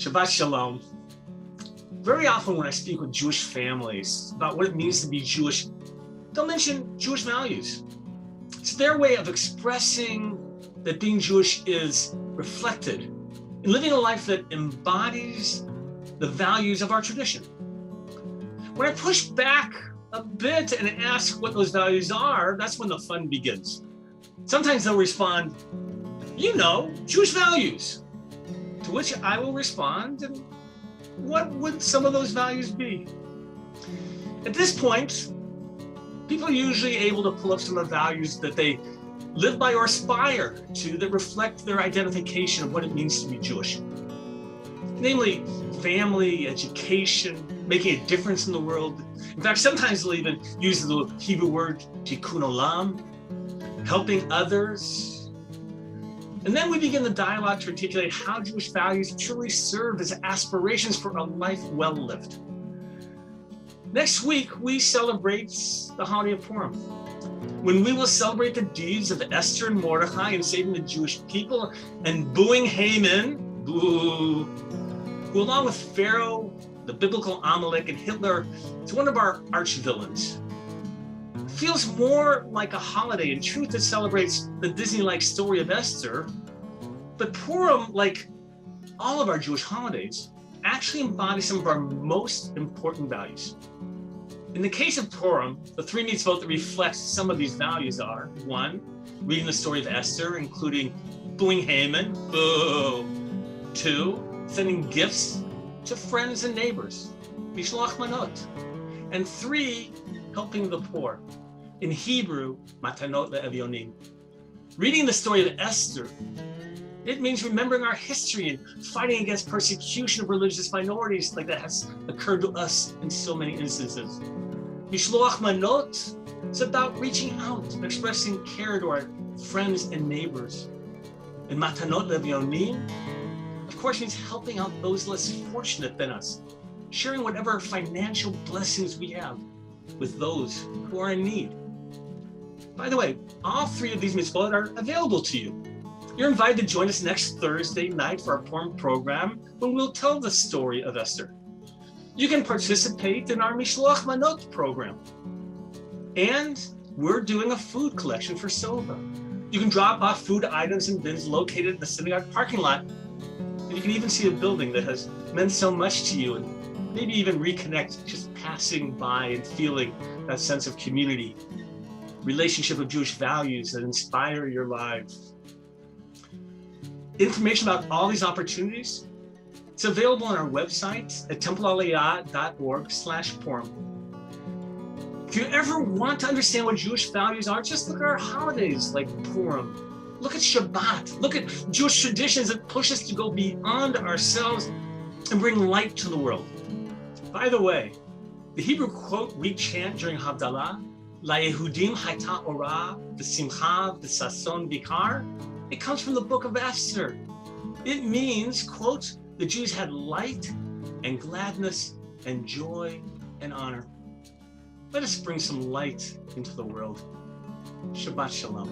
Shabbat Shalom. Very often when I speak with Jewish families about what it means to be Jewish, they'll mention Jewish values. It's their way of expressing that being Jewish is reflected in living a life that embodies the values of our tradition. When I push back a bit and ask what those values are, that's when the fun begins. Sometimes they'll respond, Jewish values. To which I will respond, and what would some of those values be? At this point, people are usually able to pull up some of the values that they live by or aspire to that reflect their identification of what it means to be Jewish. Namely, family, education, making a difference in the world. In fact, sometimes they'll even use the Hebrew word tikkun olam, helping others. And then we begin the dialogue to articulate how Jewish values truly serve as aspirations for a life well lived. Next week, we celebrate the holiday of Purim, when we will celebrate the deeds of Esther and Mordechai in saving the Jewish people and booing Haman, boo, who along with Pharaoh, the biblical Amalek, and Hitler, is one of our arch villains. It feels more like a holiday in truth that celebrates the Disney-like story of Esther, but Purim, like all of our Jewish holidays, actually embodies some of our most important values. In the case of Purim, the three mitzvot that reflect some of these values are: 1, reading the story of Esther, including booing Haman, boo; 2, sending gifts to friends and neighbors, mishloach manot; and 3, helping the poor, in Hebrew, matanot le'evyonim. Reading the story of Esther, it means remembering our history and fighting against persecution of religious minorities like that has occurred to us in so many instances. Mishloach manot, it's about reaching out and expressing care to our friends and neighbors. And matanot le'evyonim, of course, means helping out those less fortunate than us, sharing whatever financial blessings we have with those who are in need. By the way, all 3 of these mitzvot are available to you. You're invited to join us next Thursday night for our Purim program, when we'll tell the story of Esther. You can participate in our Mishloach Manot program. And we're doing a food collection for Sova. You can drop off food items in bins located in the synagogue parking lot. And you can even see a building that has meant so much to you, and maybe even reconnect just passing by and feeling that sense of community, relationship of Jewish values that inspire your lives. Information about all these opportunities, it's available on our website at templealiyah.org/Purim. If you ever want to understand what Jewish values are, just look at our holidays like Purim. Look at Shabbat. Look at Jewish traditions that push us to go beyond ourselves and bring light to the world. By the way, the Hebrew quote we chant during Havdalah, La Yehudim Hayta Orah, V'Simcha, V'Sason Bikar, it comes from the book of Esther. It means, quote, the Jews had light and gladness and joy and honor. Let us bring some light into the world. Shabbat Shalom.